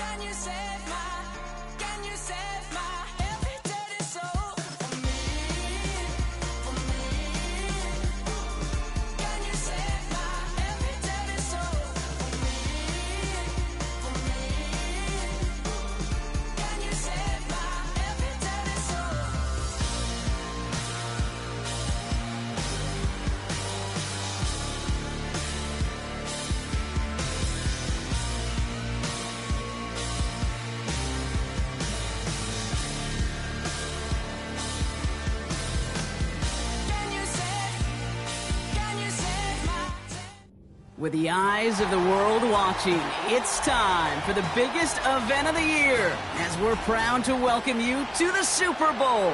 can you save my every dirty soul for me? For me. Can you save my every dirty soul for me? For me. Can you save my every dirty soul? With the eyes of the world watching, it's time for the biggest event of the year as we're proud to welcome you to the Super Bowl.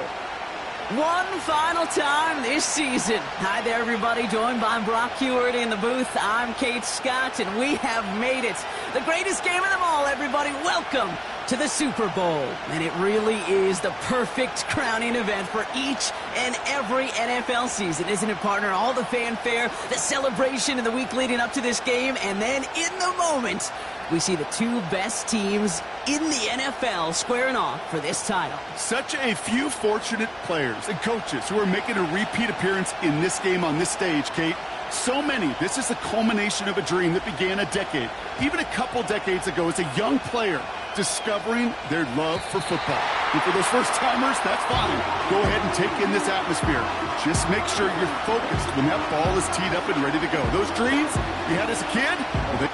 One final time this season. Hi there, everybody. Joined by Brock Heward in the booth. I'm Kate Scott, and we have made it. The greatest game of them all, everybody. Welcome to the Super Bowl. And it really is the perfect crowning event for each and every NFL season, isn't it, partner? All the fanfare, the celebration in the week leading up to this game, and then in the moment, we see the two best teams in the NFL squaring off for this title. Such a few fortunate players and coaches who are making a repeat appearance in this game on this stage, Kate. So many. This is the culmination of a dream that began a decade, even a couple decades ago, as a young player discovering their love for football. And for those first-timers, that's fine. Go ahead and take in this atmosphere. Just make sure you're focused when that ball is teed up and ready to go. Those dreams you had as a kid, well, they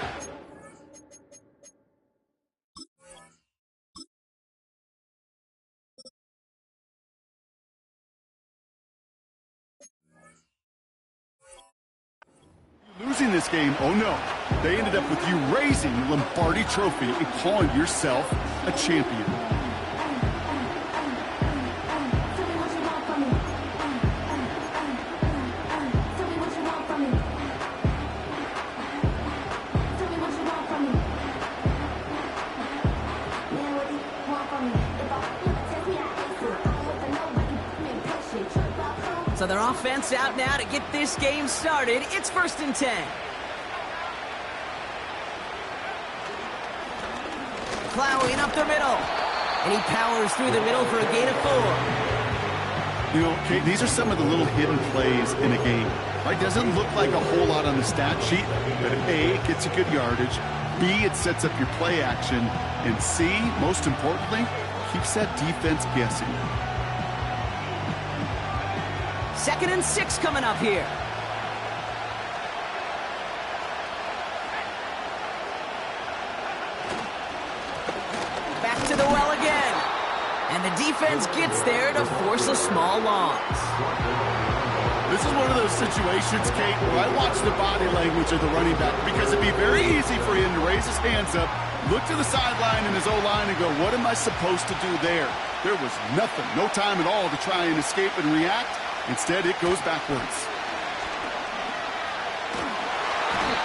losing this game, oh no. They ended up with you raising the Lombardi Trophy and calling yourself a champion. So their offense out now to get this game started. It's 1st and 10. Plowing up the middle. And he powers through the middle for a gain of 4. You know, Kate, these are some of the little hidden plays in a game. Right? Doesn't look like a whole lot on the stat sheet, but A, it gets you good yardage. B, it sets up your play action. And C, most importantly, keeps that defense guessing. 2nd and 6 coming up here. Back to the well again. And the defense gets there to force a small loss. This is one of those situations, Kate, where I watch the body language of the running back, because it'd be very easy for him to raise his hands up, look to the sideline in his O-line and go, what am I supposed to do there? There was nothing, no time at all to try and escape and react. Instead, it goes backwards.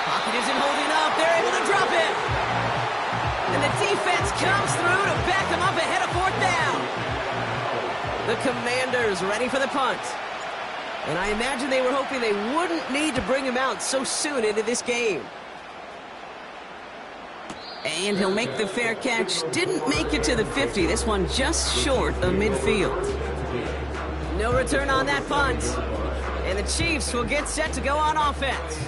Pocket isn't holding up. They're able to drop it. And the defense comes through to back them up ahead of 4th down. The Commanders ready for the punt. And I imagine they were hoping they wouldn't need to bring him out so soon into this game. And he'll make the fair catch. Didn't make it to the 50. This one just short of midfield. No return on that punt. And the Chiefs will get set to go on offense.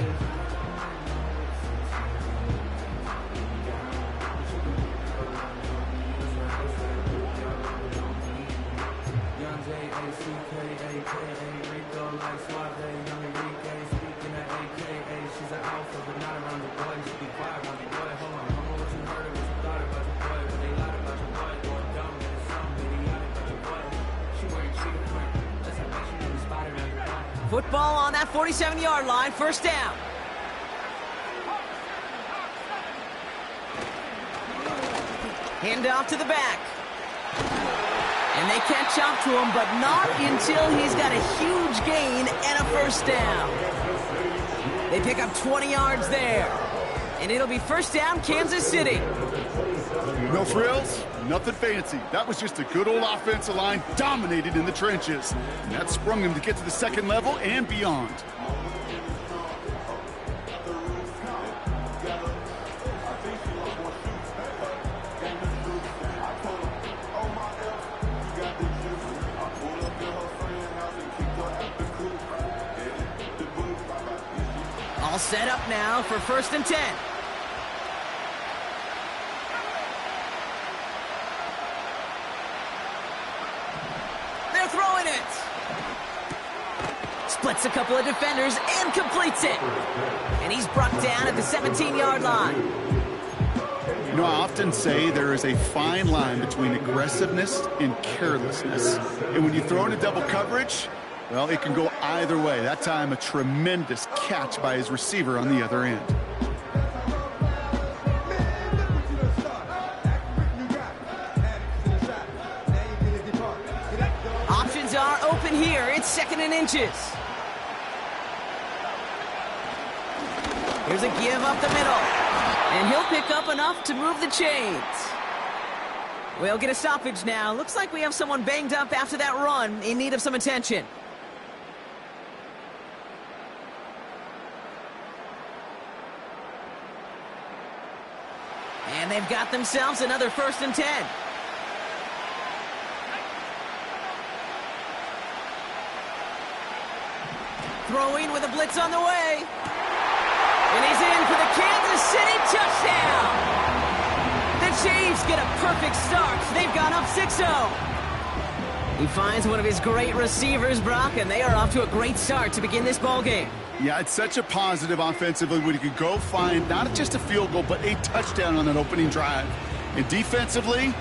Football on that 47-yard line, 1st down. Hand off to the back. And they catch up to him, but not until he's got a huge gain and a 1st down. They pick up 20 yards there. And it'll be 1st down, Kansas City. No frills, nothing fancy. That was just a good old offensive line dominated in the trenches. And that sprung him to get to the 2nd level and beyond. set up now for 1st and 10. They're throwing it. Splits a couple of defenders and completes it. And he's brought down at the 17-yard line. You know, I often say there is a fine line between aggressiveness and carelessness. And when you throw into double coverage, well, it can go either way. That time, a tremendous catch by his receiver on the other end. Options are open here. It's 2nd and inches. Here's a give up the middle. And he'll pick up enough to move the chains. We'll get a stoppage now. Looks like we have someone banged up after that run, in need of some attention. And they've got themselves another 1st and 10. Throwing with a blitz on the way. And he's in for the Kansas City touchdown. The Chiefs get a perfect start. They've gone up 6-0. He finds one of his great receivers, Brock, and they are off to a great start to begin this ball game. Yeah, it's such a positive offensively when you can go find not just a field goal, but a touchdown on that opening drive. And defensively,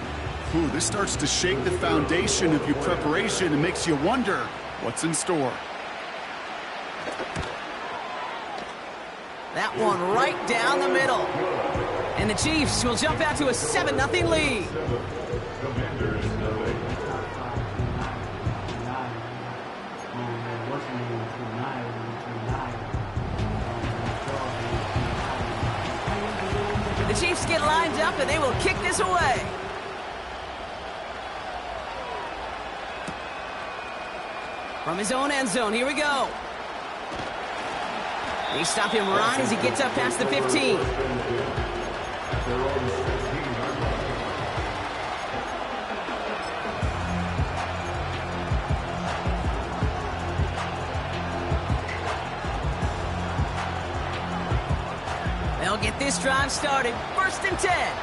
this starts to shake the foundation of your preparation and makes you wonder what's in store. That one right down the middle. And the Chiefs will jump out to a 7-0 lead. The Chiefs get lined up and they will kick this away. From his own end zone, here we go. They stop him right as he gets up past the 15. They'll get this drive started. 1st and 10.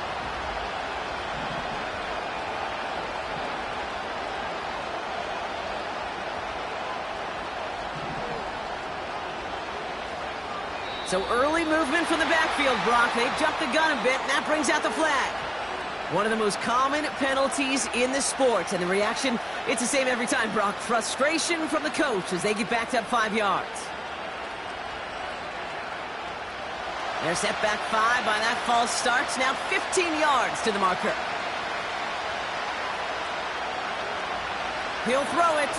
So early movement from the backfield, Brock. They've jumped the gun a bit, and that brings out the flag. One of the most common penalties in the sport, and the reaction, it's the same every time, Brock. Frustration from the coach as they get backed up 5 yards. They're set back 5 by that false start. Now 15 yards to the marker. He'll throw it.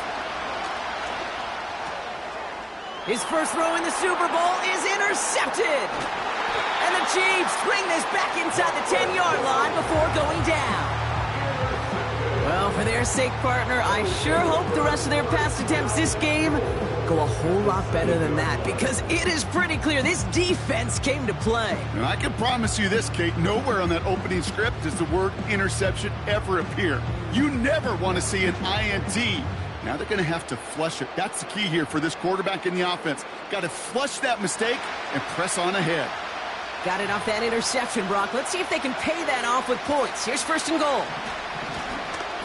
His first throw in the Super Bowl is intercepted. And the Chiefs bring this back inside the 10-yard line before going down. Well, for their sake, partner, I sure hope the rest of their pass attempts this game go a whole lot better than that, because it is pretty clear this defense came to play. And I can promise you this, Kate, nowhere on that opening script does the word interception ever appear. You never want to see an INT. Now they're going to have to flush it. That's the key here for this quarterback in the offense. Got to flush that mistake and press on ahead. Got it off that interception, Brock. Let's see if they can pay that off with points. Here's 1st and goal.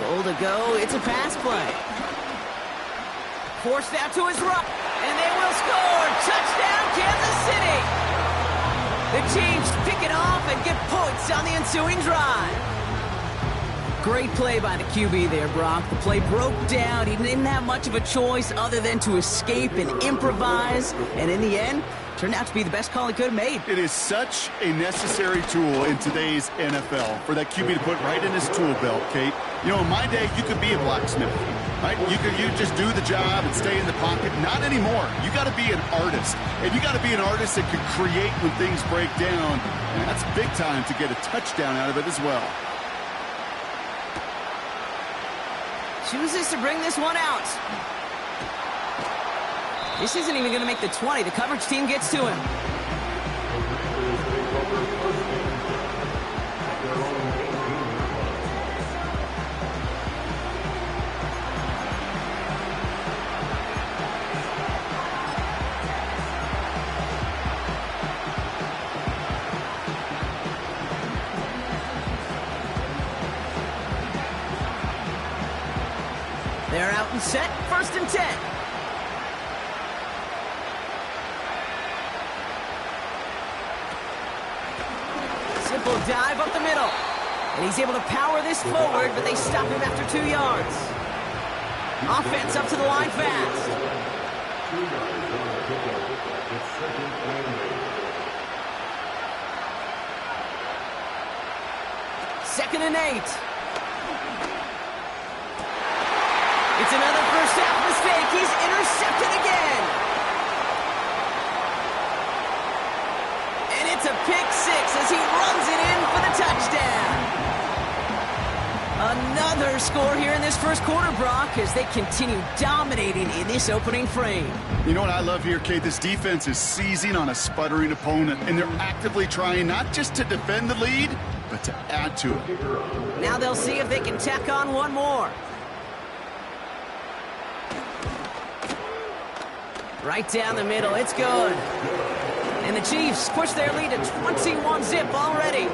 Goal to go. It's a pass play. Forced out to his right. And they will score. Touchdown, Kansas City. The Chiefs pick it off and get points on the ensuing drive. Great play by the QB there, Brock. The play broke down. He didn't have much of a choice other than to escape and improvise. And in the end, turned out to be the best call he could have made. It is such a necessary tool in today's NFL for that QB to put right in his tool belt, Kate. You know, in my day, you could be a blacksmith, right? You just do the job and stay in the pocket. Not anymore. You got to be an artist. And you got to be an artist that can create when things break down. And that's big time to get a touchdown out of it as well. Chooses to bring this one out. This isn't even going to make the 20. The coverage team gets to him. and set, 1st and 10. Simple dive up the middle. And he's able to power this forward, but they stop him after 2 yards. Offense up to the line fast. 2nd and 8. It's another first half mistake. He's intercepted again. And it's a pick 6 as he runs it in for the touchdown. Another score here in this first quarter, Brock, as they continue dominating in this opening frame. You know what I love here, Kate? This defense is seizing on a sputtering opponent, and they're actively trying not just to defend the lead, but to add to it. Now they'll see if they can tack on one more. Right down the middle, it's good. And the Chiefs push their lead to 21-zip already.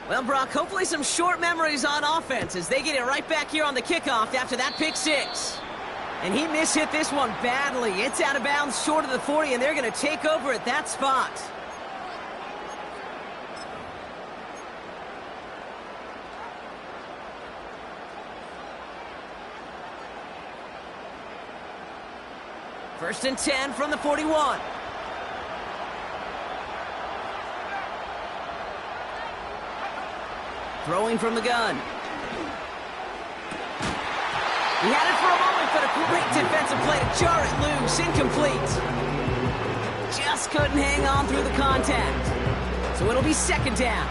Well, Brock, hopefully some short memories on offense as they get it right back here on the kickoff after that pick 6. And he mishit this one badly. It's out of bounds short of the 40, and they're going to take over at that spot. First and 10 from the 41. Throwing from the gun. He had it for a moment, but a great defensive play to jar it loose. Incomplete. Just couldn't hang on through the contact. So it'll be 2nd down.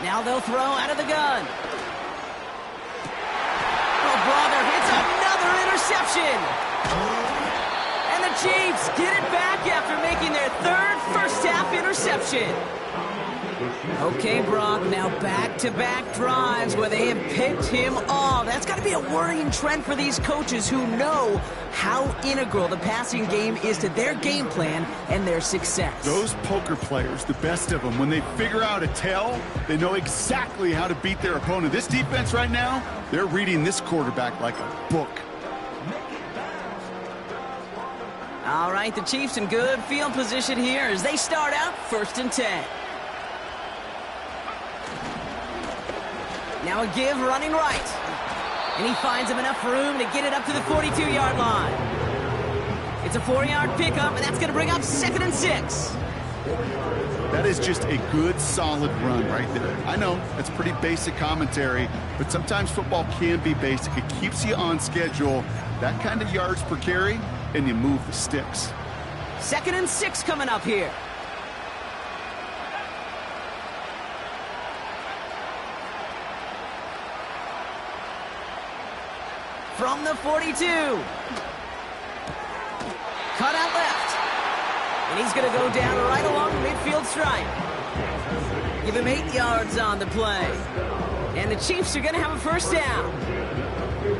Now they'll throw out of the gun. Brother, it's another interception. And the Chiefs get it back after making their 3rd first-half interception. Okay, Brock, now back-to-back drives where they have picked him off. That's got to be a worrying trend for these coaches who know how integral the passing game is to their game plan and their success. Those poker players, the best of them, when they figure out a tell, they know exactly how to beat their opponent. This defense right now, they're reading this quarterback like a book. All right, the Chiefs in good field position here as they start out 1st and 10. Now a give running right. And he finds him enough room to get it up to the 42-yard line. It's a 4-yard pickup, and that's going to bring up 2nd and 6. That is just a good, solid run right there. I know, that's pretty basic commentary, but sometimes football can be basic. It keeps you on schedule. That kind of yards per carry, and you move the sticks. 2nd and 6 coming up here. From the 42. Cut out left. And he's going to go down right along the midfield stripe. Give him 8 yards on the play. And the Chiefs are going to have a first down.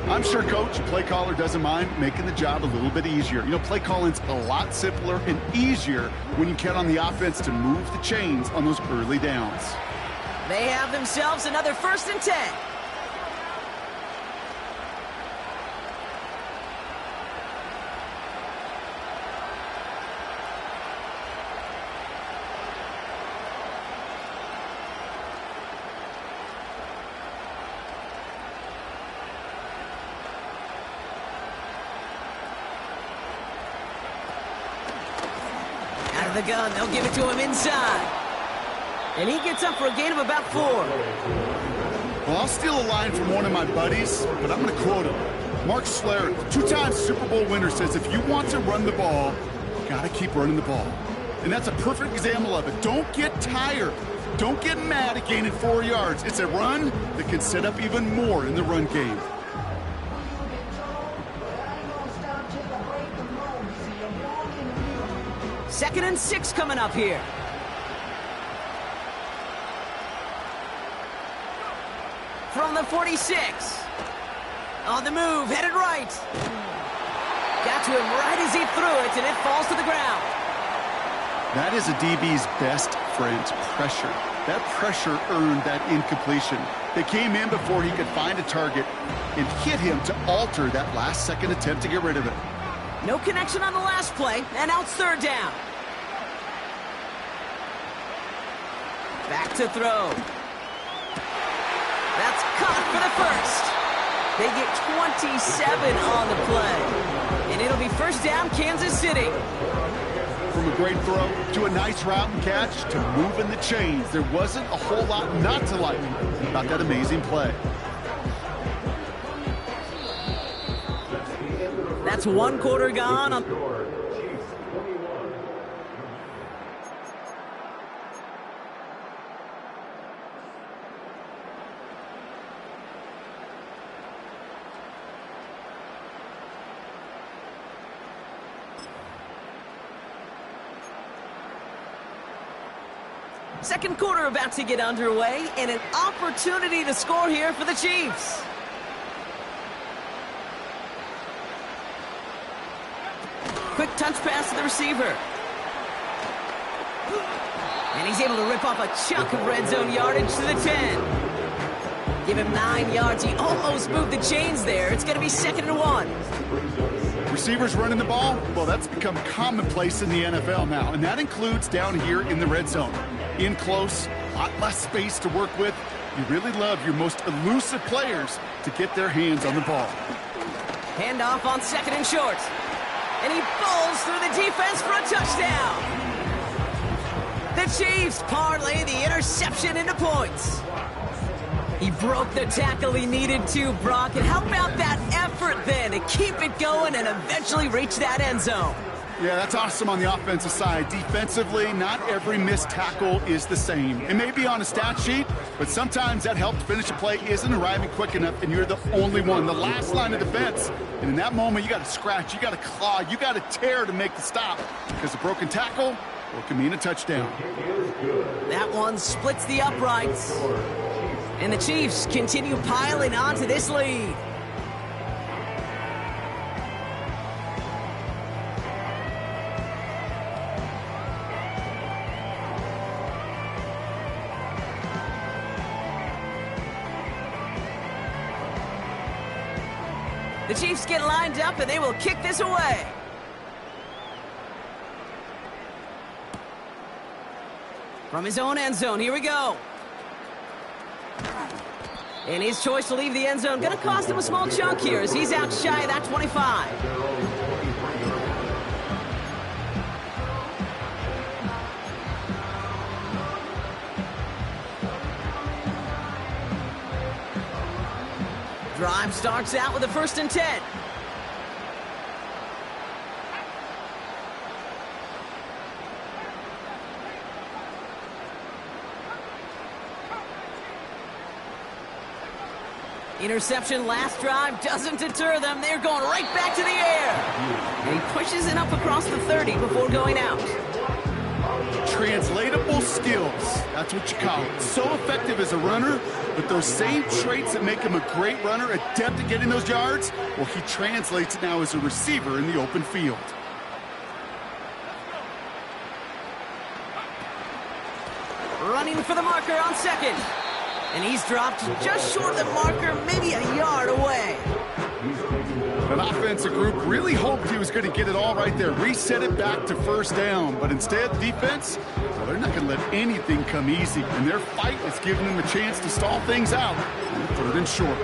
I'm sure Coach, play caller, doesn't mind making the job a little bit easier. You know, play calling's a lot simpler and easier when you count on the offense to move the chains on those early downs. They have themselves another 1st and 10. The gun, they'll give it to him inside. And he gets up for a gain of about 4. Well, I'll steal a line from one of my buddies, but I'm going to quote him. Mark Schlereth, two-time Super Bowl winner, says if you want to run the ball, you got to keep running the ball. And that's a perfect example of it. Don't get tired. Don't get mad at gaining 4 yards. It's a run that can set up even more in the run game. Second and 6 coming up here. From the 46. On the move, headed right. Got to him right as he threw it, and it falls to the ground. That is a DB's best friend, pressure. That pressure earned that incompletion. They came in before he could find a target and hit him to alter that last-second attempt to get rid of it. No connection on the last play, and now it's third down. Back to throw. That's caught for the first. They get 27 on the play. And it'll be first down, Kansas City. From a great throw to a nice route and catch to moving the chains, there wasn't a whole lot not to like about that amazing play. That's one quarter gone. Second quarter about to get underway, and an opportunity to score here for the Chiefs. Quick touch pass to the receiver. And he's able to rip off a chunk of red zone yardage to the 10. Give him 9 yards. He almost moved the chains there. It's going to be 2nd and 1. Receivers running the ball, well, that's become commonplace in the NFL now, and that includes down here in the red zone. In close, a lot less space to work with. You really love your most elusive players to get their hands on the ball. Handoff on 2nd and short. And he falls through the defense for a touchdown. The Chiefs parlay the interception into points. He broke the tackle he needed to, Brock. And how about that effort then to keep it going and eventually reach that end zone? Yeah, that's awesome on the offensive side. Defensively, not every missed tackle is the same. It may be on a stat sheet, but sometimes that help to finish a play isn't arriving quick enough, and you're the only one, the last line of defense. And in that moment, you got to scratch, you got to claw, you got to tear to make the stop, because a broken tackle, well, it can mean a touchdown. That one splits the uprights. And the Chiefs continue piling onto this lead. The Chiefs get lined up, and they will kick this away. From his own end zone, here we go. And his choice to leave the end zone going to cost him a small chunk here as he's out shy of that 25. Drive starts out with a 1st and 10. Interception last drive doesn't deter them. They're going right back to the air. And he pushes it up across the 30 before going out. Translatable skills, that's what you call it. So effective as a runner, but those same traits that make him a great runner, adept at getting those yards, well, he translates it now as a receiver in the open field. Running for the marker on 2nd. And he's dropped just short of the marker, maybe a yard away. An offensive group really hoped he was going to get it all right there, reset it back to 1st down. But instead, the defense, well, they're not going to let anything come easy. And their fight is giving them a chance to stall things out. 3rd and short.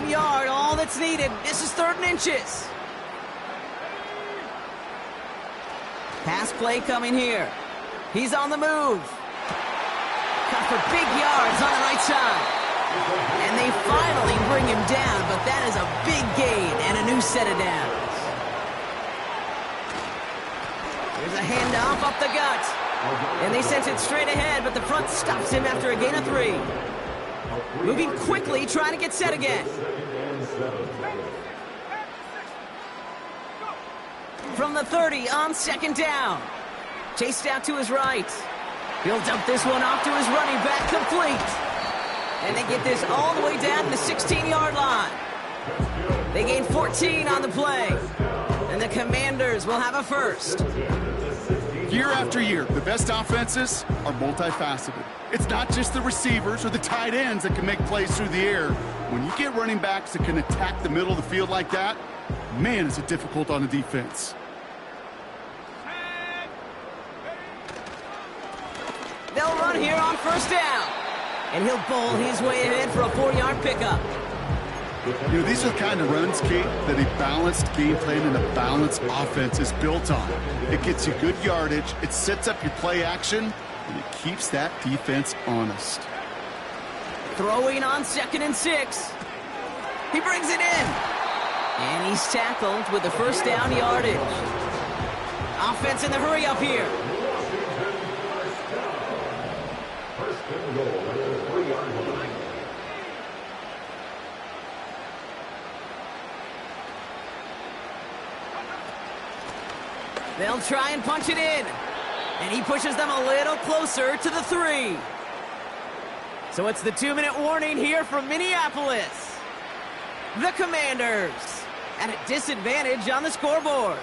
Yard, all the blitz needed. This is 3rd and inches. Pass play coming here. He's on the move. Cut for big yards on the right side. And they finally bring him down, but that is a big gain and a new set of downs. There's a handoff up the gut. And they sent it straight ahead, but the front stops him after a gain of 3. Moving quickly, trying to get set again. From the 30 on 2nd down. Chased out to his right. He'll dump this one off to his running back, complete. And they get this all the way down to the 16-yard line. They gain 14 on the play. And the Commanders will have a first. Year after year, the best offenses are multifaceted. It's not just the receivers or the tight ends that can make plays through the air. When you get running backs that can attack the middle of the field like that, man, is it difficult on the defense. They'll run here on 1st down. And he'll bowl his way ahead for a 4-yard pickup. You know, these are the kind of runs, Kate, that a balanced game plan and a balanced offense is built on. It gets you good yardage, it sets up your play action, and it keeps that defense honest. Throwing on 2nd and 6. He brings it in. And he's tackled with the 1st down yardage. Offense in the hurry up here. They'll try and punch it in. And he pushes them a little closer to the 3. So it's the 2-minute warning here from Minneapolis. The Commanders at a disadvantage on the scoreboard.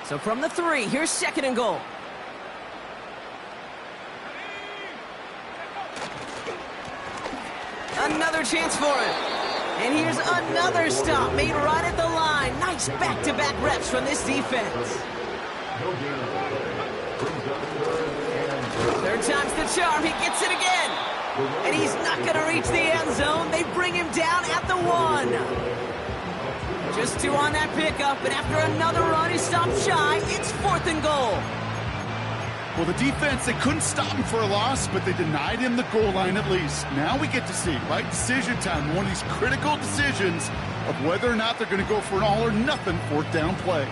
So from the 3, here's 2nd and goal. Another chance for him. And here's another stop made right at the line. Nice back-to-back reps from this defense. 3rd time's the charm. He gets it again. And he's not going to reach the end zone. They bring him down at the 1. Just 2 on that pickup, and after another run, he stops shy. It's 4th and goal. Well, the defense, they couldn't stop him for a loss, but they denied him the goal line at least. Now we get to see, right, decision time, one of these critical decisions of whether or not they're going to go for an all-or-nothing 4th down play.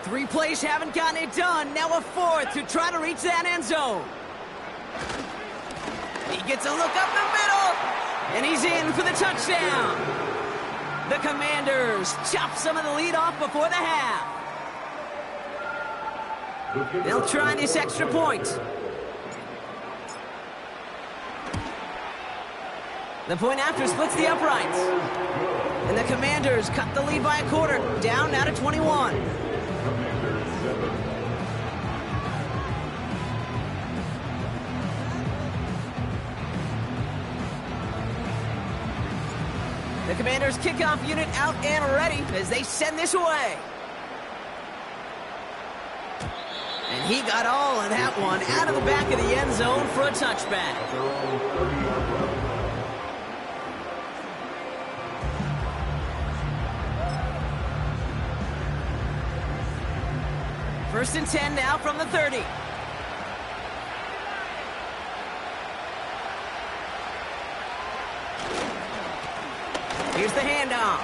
Three plays haven't gotten it done. Now a 4th to try to reach that end zone. He gets a look up the middle, and he's in for the touchdown. The Commanders chop some of the lead off before the half. They'll try this extra point. The point after splits the uprights. And the Commanders cut the lead by a quarter, down now to 21. The Commanders' kickoff unit out and ready as they send this away. And he got all of that one out of the back of the end zone for a touchback. First and 10 now from the 30. Here's the handoff.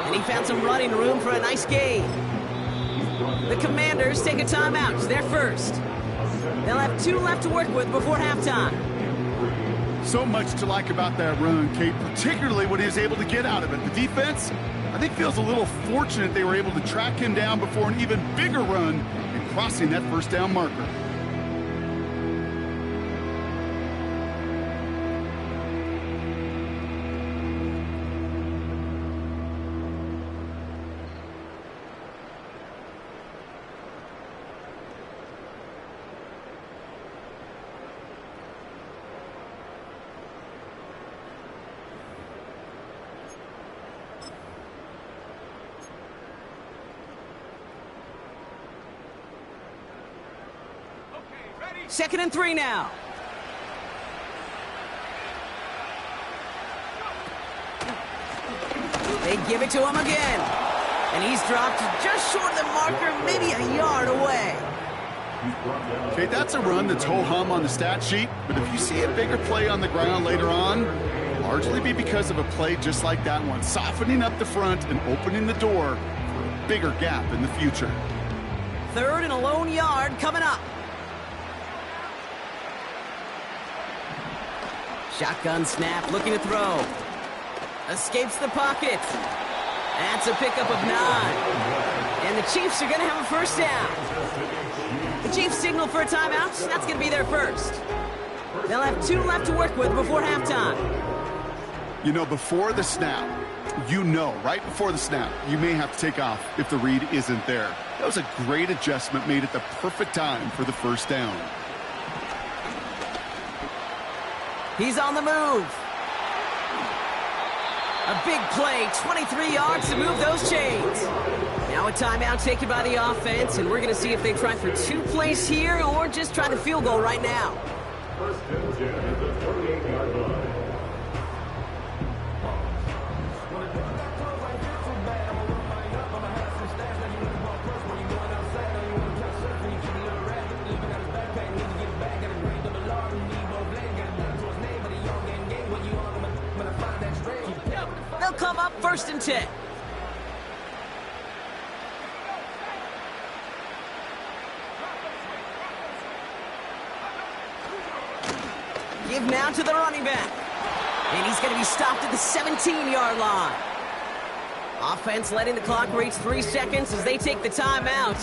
And he found some running room for a nice gain. The Commanders take a timeout. It's their first. They'll have 2 left to work with before halftime. So much to like about that run, Kate, particularly what he was able to get out of it. The defense, I think, feels a little fortunate they were able to track him down before an even bigger run and crossing that 1st down marker. 2nd and 3 now. They give it to him again. And he's dropped just short of the marker, maybe a yard away. Okay, that's a run that's ho-hum on the stat sheet, but if you see a bigger play on the ground later on, largely be because of a play just like that one, softening up the front and opening the door for a bigger gap in the future. 3rd and a lone yard coming up. Shotgun snap, looking to throw. Escapes the pocket. That's a pickup of 9. And the Chiefs are going to have a first down. The Chiefs signal for a timeout. That's going to be their first. They'll have 2 left to work with before halftime. You know, before the snap, right before the snap, you may have to take off if the read isn't there. That was a great adjustment made at the perfect time for the first down. He's on the move. A big play, 23 yards to move those chains. Now a timeout taken by the offense, and we're going to see if they try for 2 plays here or just try the field goal right now. First and 10 at the 38-yard line. They'll come up 1st and 10. Give now to the running back. And he's going to be stopped at the 17-yard line. Offense letting the clock reach 3 seconds as they take the timeout.